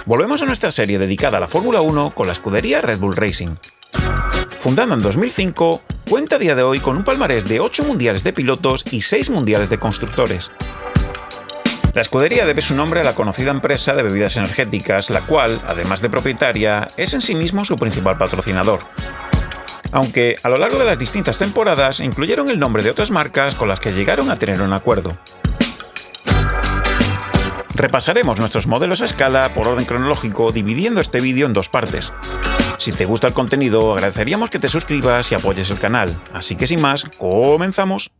Volvemos a nuestra serie dedicada a la Fórmula 1 con la escudería Red Bull Racing. Fundada en 2005, cuenta a día de hoy con un palmarés de 8 mundiales de pilotos y 6 mundiales de constructores. La escudería debe su nombre a la conocida empresa de bebidas energéticas, la cual, además de propietaria, es en sí mismo su principal patrocinador. Aunque, a lo largo de las distintas temporadas, incluyeron el nombre de otras marcas con las que llegaron a tener un acuerdo. Repasaremos nuestros modelos a escala por orden cronológico, dividiendo este vídeo en dos partes. Si te gusta el contenido, agradeceríamos que te suscribas y apoyes el canal. Así que sin más, ¡comenzamos!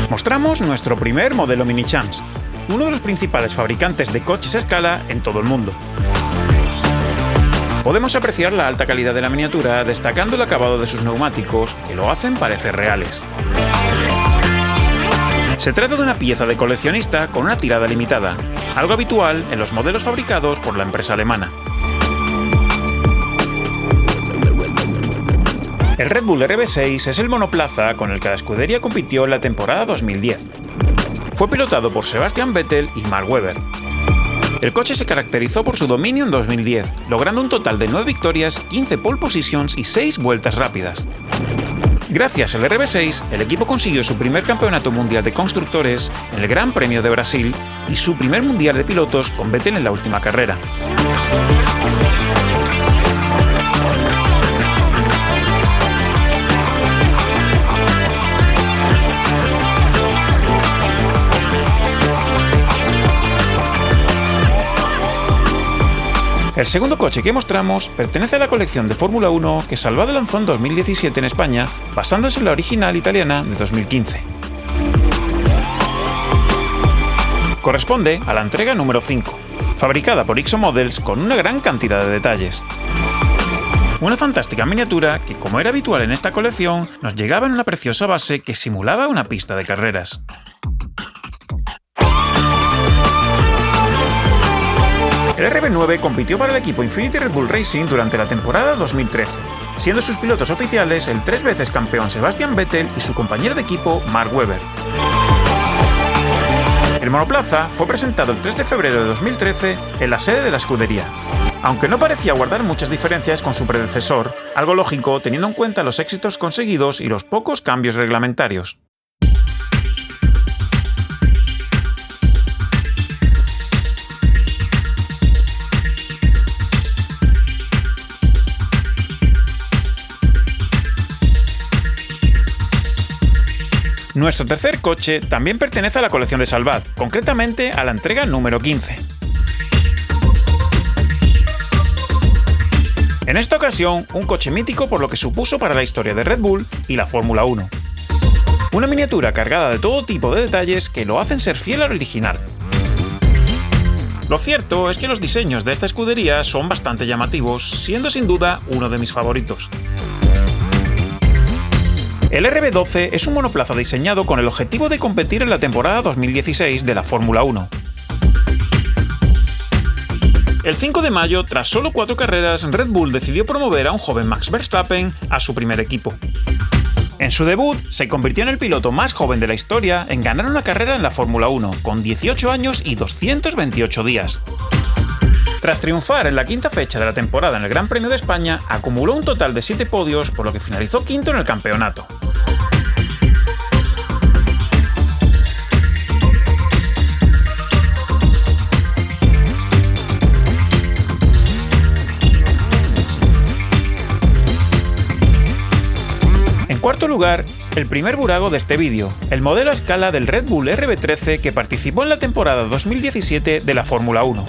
Mostramos nuestro primer modelo Mini Champs, uno de los principales fabricantes de coches a escala en todo el mundo. Podemos apreciar la alta calidad de la miniatura destacando el acabado de sus neumáticos, que lo hacen parecer reales. Se trata de una pieza de coleccionista con una tirada limitada, algo habitual en los modelos fabricados por la empresa alemana. El Red Bull RB6 es el monoplaza con el que la escudería compitió en la temporada 2010. Fue pilotado por Sebastian Vettel y Mark Webber. El coche se caracterizó por su dominio en 2010, logrando un total de 9 victorias, 15 pole positions y 6 vueltas rápidas. Gracias al RB6, el equipo consiguió su primer campeonato mundial de constructores en el Gran Premio de Brasil y su primer mundial de pilotos con Vettel en la última carrera. El segundo coche que mostramos pertenece a la colección de Fórmula 1 que Salvado lanzó en 2017 en España, basándose en la original italiana de 2015. Corresponde a la entrega número 5, fabricada por Ixo Models con una gran cantidad de detalles. Una fantástica miniatura que, como era habitual en esta colección, nos llegaba en una preciosa base que simulaba una pista de carreras. El RB9 compitió para el equipo Infinity Red Bull Racing durante la temporada 2013, siendo sus pilotos oficiales el 3 veces campeón Sebastian Vettel y su compañero de equipo Mark Webber. El monoplaza fue presentado el 3 de febrero de 2013 en la sede de la escudería, aunque no parecía guardar muchas diferencias con su predecesor, algo lógico teniendo en cuenta los éxitos conseguidos y los pocos cambios reglamentarios. Nuestro tercer coche también pertenece a la colección de Salvat, concretamente a la entrega número 15. En esta ocasión, un coche mítico por lo que supuso para la historia de Red Bull y la Fórmula 1. Una miniatura cargada de todo tipo de detalles que lo hacen ser fiel al original. Lo cierto es que los diseños de esta escudería son bastante llamativos, siendo sin duda uno de mis favoritos. El RB12 es un monoplaza diseñado con el objetivo de competir en la temporada 2016 de la Fórmula 1. El 5 de mayo, tras solo 4 carreras, Red Bull decidió promover a un joven Max Verstappen a su primer equipo. En su debut, se convirtió en el piloto más joven de la historia en ganar una carrera en la Fórmula 1, con 18 años y 228 días. Tras triunfar en la quinta fecha de la temporada en el Gran Premio de España, acumuló un total de 7 podios, por lo que finalizó quinto en el campeonato. En cuarto lugar, el primer burago de este vídeo, el modelo a escala del Red Bull RB13 que participó en la temporada 2017 de la Fórmula 1.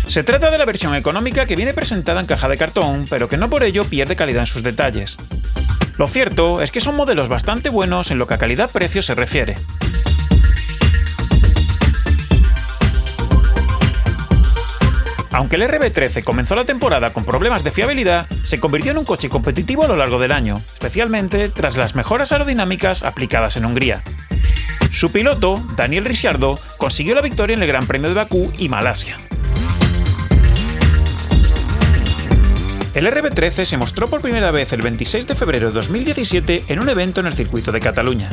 Se trata de la versión económica que viene presentada en caja de cartón, pero que no por ello pierde calidad en sus detalles. Lo cierto es que son modelos bastante buenos en lo que a calidad-precio se refiere. Aunque el RB13 comenzó la temporada con problemas de fiabilidad, se convirtió en un coche competitivo a lo largo del año, especialmente tras las mejoras aerodinámicas aplicadas en Hungría. Su piloto, Daniel Ricciardo, consiguió la victoria en el Gran Premio de Bakú y Malasia. El RB13 se mostró por primera vez el 26 de febrero de 2017 en un evento en el circuito de Cataluña.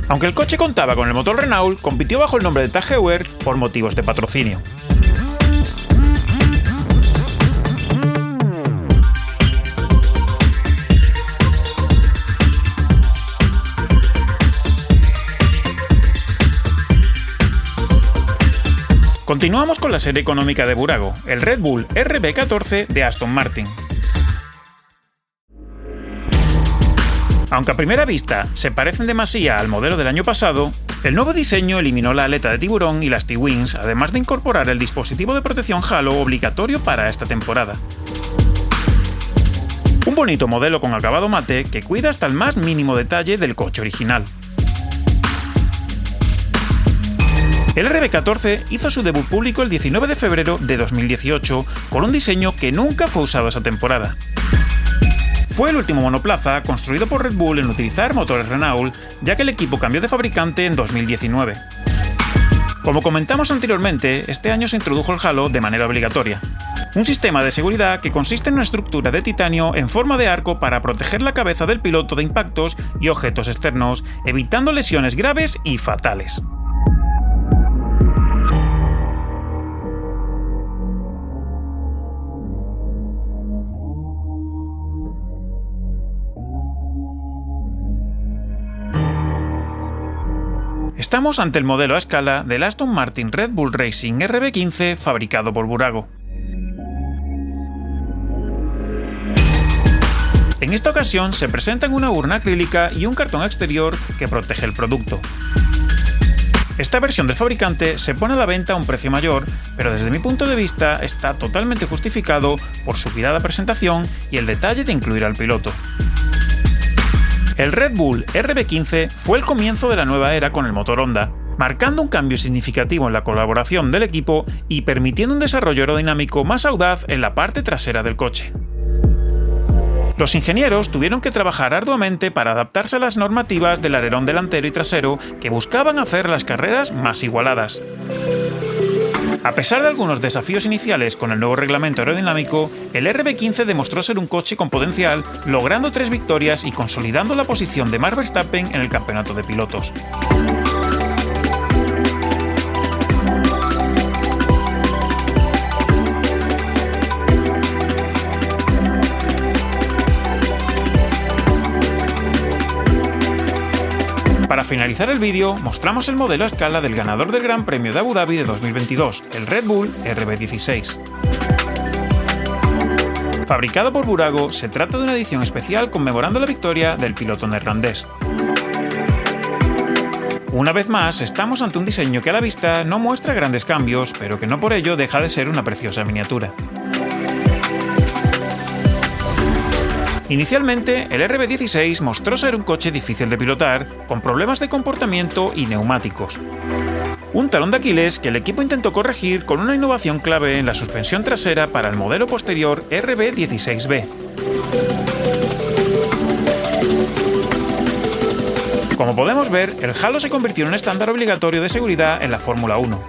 Aunque el coche contaba con el motor Renault, compitió bajo el nombre de TAG Heuer por motivos de patrocinio. Continuamos con la serie económica de Burago, el Red Bull RB14 de Aston Martin. Aunque a primera vista se parecen demasiado al modelo del año pasado, el nuevo diseño eliminó la aleta de tiburón y las T-Wings, además de incorporar el dispositivo de protección Halo obligatorio para esta temporada. Un bonito modelo con acabado mate que cuida hasta el más mínimo detalle del coche original. El RB14 hizo su debut público el 19 de febrero de 2018 con un diseño que nunca fue usado esa temporada. Fue el último monoplaza construido por Red Bull en utilizar motores Renault, ya que el equipo cambió de fabricante en 2019. Como comentamos anteriormente, este año se introdujo el Halo de manera obligatoria. Un sistema de seguridad que consiste en una estructura de titanio en forma de arco para proteger la cabeza del piloto de impactos y objetos externos, evitando lesiones graves y fatales. Estamos ante el modelo a escala del Aston Martin Red Bull Racing RB15 fabricado por Burago. En esta ocasión se presentan una urna acrílica y un cartón exterior que protege el producto. Esta versión del fabricante se pone a la venta a un precio mayor, pero desde mi punto de vista está totalmente justificado por su cuidada presentación y el detalle de incluir al piloto. El Red Bull RB15 fue el comienzo de la nueva era con el motor Honda, marcando un cambio significativo en la colaboración del equipo y permitiendo un desarrollo aerodinámico más audaz en la parte trasera del coche. Los ingenieros tuvieron que trabajar arduamente para adaptarse a las normativas del alerón delantero y trasero que buscaban hacer las carreras más igualadas. A pesar de algunos desafíos iniciales con el nuevo reglamento aerodinámico, el RB15 demostró ser un coche con potencial, logrando 3 victorias y consolidando la posición de Max Verstappen en el campeonato de pilotos. Para finalizar el vídeo, mostramos el modelo a escala del ganador del Gran Premio de Abu Dhabi de 2022, el Red Bull RB16. Fabricado por Burago, se trata de una edición especial conmemorando la victoria del piloto neerlandés. Una vez más, estamos ante un diseño que a la vista no muestra grandes cambios, pero que no por ello deja de ser una preciosa miniatura. Inicialmente, el RB16 mostró ser un coche difícil de pilotar, con problemas de comportamiento y neumáticos. Un talón de Aquiles que el equipo intentó corregir con una innovación clave en la suspensión trasera para el modelo posterior RB16B. Como podemos ver, el Halo se convirtió en un estándar obligatorio de seguridad en la Fórmula 1.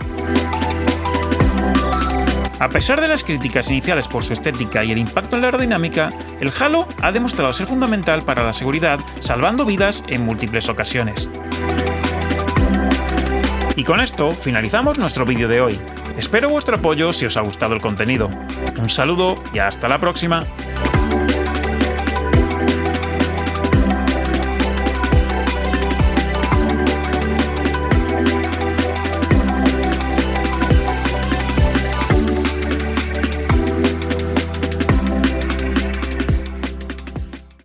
A pesar de las críticas iniciales por su estética y el impacto en la aerodinámica, el Halo ha demostrado ser fundamental para la seguridad, salvando vidas en múltiples ocasiones. Y con esto finalizamos nuestro vídeo de hoy. Espero vuestro apoyo si os ha gustado el contenido. Un saludo y hasta la próxima.